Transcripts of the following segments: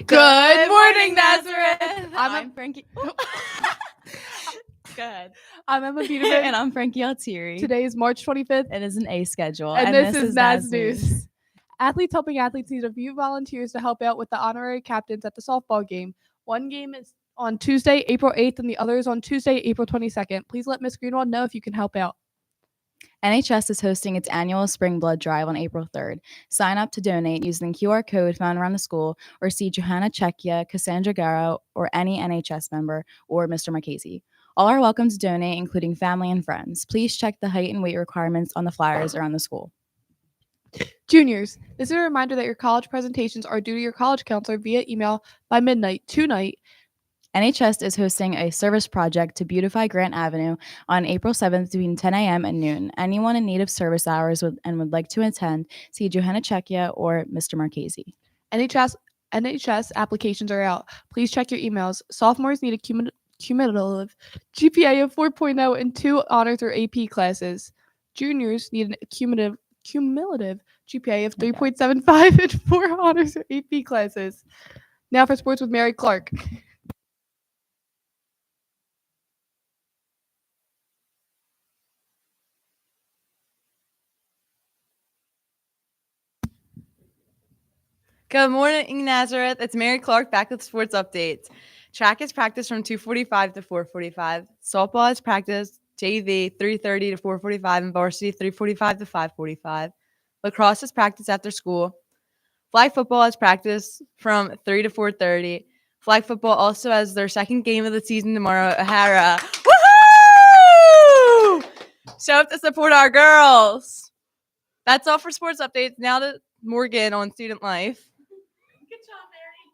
Good morning, Nazareth. I'm Frankie. Go ahead. I'm Emma Peterman. And I'm Frankie Altieri. Today is March 25th. It is an A schedule. And this is Naz News. Athletes helping athletes need a few volunteers to help out with the honorary captains at the softball game. One game is on Tuesday, April 8th, and the other is on Tuesday, April 22nd. Please let Miss Greenwald know if you can help out. NHS is hosting its annual spring blood drive on April 3rd. Sign up to donate using the QR code found around the school or see Johanna Chekia, Cassandra Garrow, or any NHS member or Mr. Marchese. All are welcome to donate, including family and friends. Please check the height and weight requirements on the flyers around the school. Juniors, this is a reminder that your college presentations are due to your college counselor via email by midnight tonight. NHS is hosting a service project to beautify Grant Avenue on April 7th between 10 a.m. and noon. Anyone in need of service hours would like to attend, see Johanna Chekia or Mr. Marchese. NHS applications are out. Please check your emails. Sophomores need a cumulative GPA of 4.0 in 2 honors or AP classes. Juniors need a cumulative GPA of 3.75 in 4 honors or AP classes. Now for sports with Mary Clark. Good morning, Nazareth. It's Mary Clark back with sports updates. Track is practiced from 2:45 to 4:45. Softball is practiced JV 3:30 to 4:45 and varsity 3:45 to 5:45. Lacrosse is practiced after school. Flag football is practiced from 3 to 4:30. Flag football also has their second game of the season tomorrow at O'Hara. Woohoo! Show up to support our girls. That's all for sports updates. Now to Morgan on student life. Good job, Mary.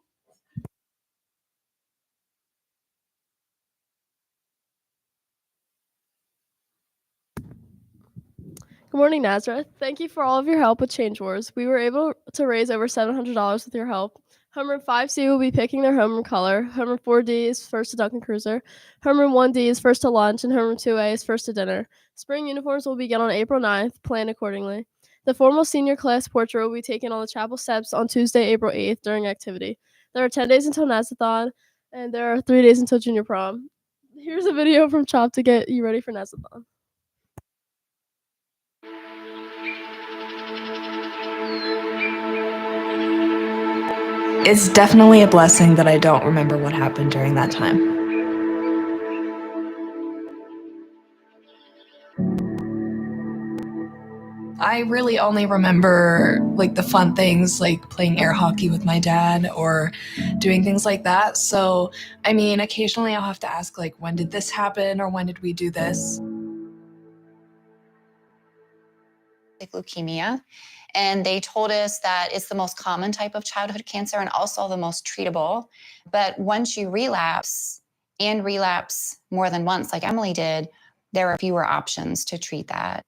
Good morning, Nazareth. Thank you for all of your help with Change Wars. We were able to raise over $700 with your help. Homeroom 5C will be picking their homeroom color. Homeroom 4D is first to Duncan Cruiser. Homeroom 1D is first to lunch, and Homeroom 2A is first to dinner. Spring uniforms will begin on April 9th. Plan accordingly. The formal senior class portrait will be taken on the chapel steps on Tuesday, April 8th during activity. There are 10 days until Nazathon, and there are 3 days until junior prom. Here's a video from Chop to get you ready for Nazathon. It's definitely a blessing that I don't remember what happened during that time. I really only remember like the fun things like playing air hockey with my dad or doing things like that. So, I mean, occasionally I'll have to ask like, when did this happen or when did we do this? Leukemia, and they told us that it's the most common type of childhood cancer and also the most treatable. But once you relapse more than once, like Emily did, there are fewer options to treat that.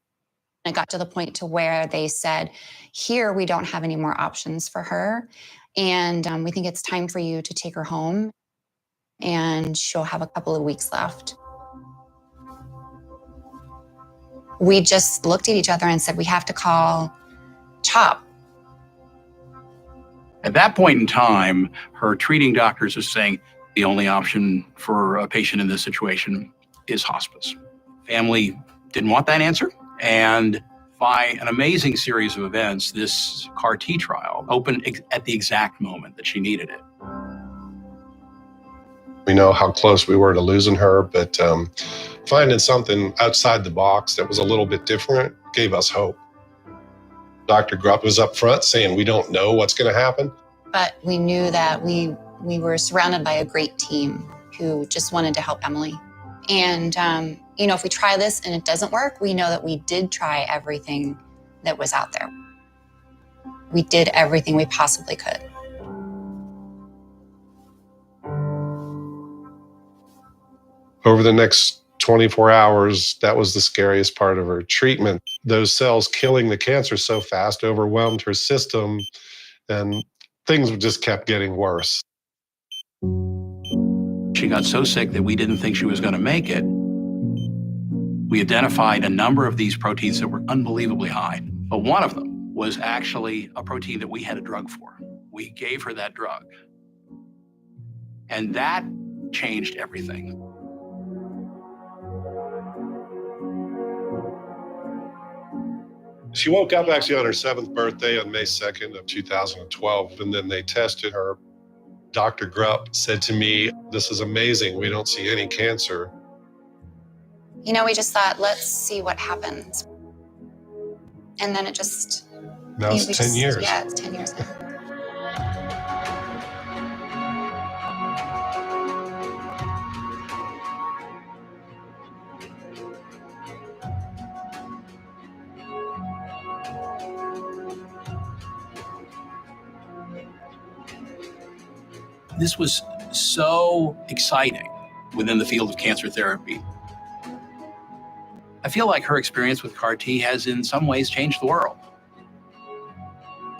It got to the point to where they said, here, we don't have any more options for her. And we think it's time for you to take her home, and she'll have a couple of weeks left. We just looked at each other and said, we have to call CHOP. At that point in time, her treating doctors are saying the only option for a patient in this situation is hospice. Family didn't want that answer. And by an amazing series of events, this CAR T trial opened at the exact moment that she needed it. We know how close we were to losing her, but finding something outside the box that was a little bit different gave us hope. Dr. Grupp was up front saying we don't know what's going to happen. But we knew that we were surrounded by a great team who just wanted to help Emily. And, if we try this and it doesn't work, we know that we did try everything that was out there. We did everything we possibly could. Over the next 24 hours, that was the scariest part of her treatment. Those cells killing the cancer so fast overwhelmed her system, and things just kept getting worse. She got so sick that we didn't think she was going to make it. We identified a number of these proteins that were unbelievably high, but one of them was actually a protein that we had a drug for. We gave her that drug, And that changed everything. She woke up actually on her 7th birthday on May 2nd of 2012, and then they tested her. Dr. Grupp said to me, "This is amazing. We don't see any cancer." You know, we just thought, let's see what happens. And then it just... Now it's 10 years. Yeah, it's 10 years now. This was so exciting within the field of cancer therapy. I feel like her experience with CAR T has in some ways changed the world.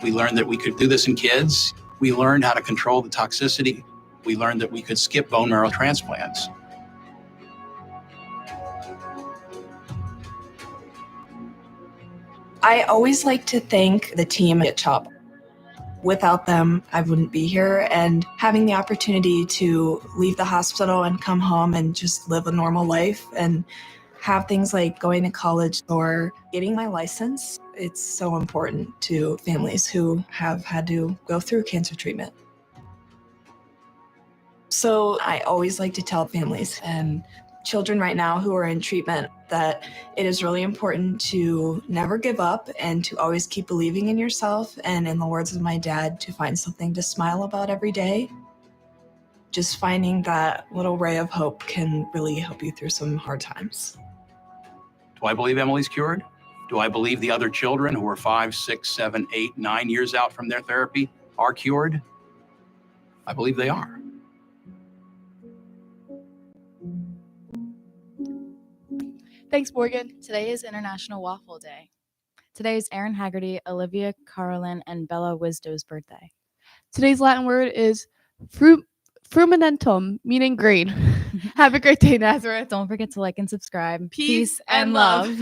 We learned that we could do this in kids. We learned how to control the toxicity. We learned that we could skip bone marrow transplants. I always like to thank the team at CHOP. Without them, I wouldn't be here, and having the opportunity to leave the hospital and come home and just live a normal life and have things like going to college or getting my license, it's so important to families who have had to go through cancer treatment. So I always like to tell families and children right now who are in treatment that it is really important to never give up and to always keep believing in yourself, and in the words of my dad, to find something to smile about every day. Just finding that little ray of hope can really help you through some hard times. Do I believe Emily's cured? Do I believe the other children who are 5, 6, 7, 8, 9 years out from their therapy are cured? I believe they are. Thanks, Morgan. Today is International Waffle Day. Today is Erin Haggerty, Olivia Carlin, and Bella Wisdow's birthday. Today's Latin word is frumentum, meaning grain. Have a great day, Nazareth. Don't forget to like and subscribe. Peace and love.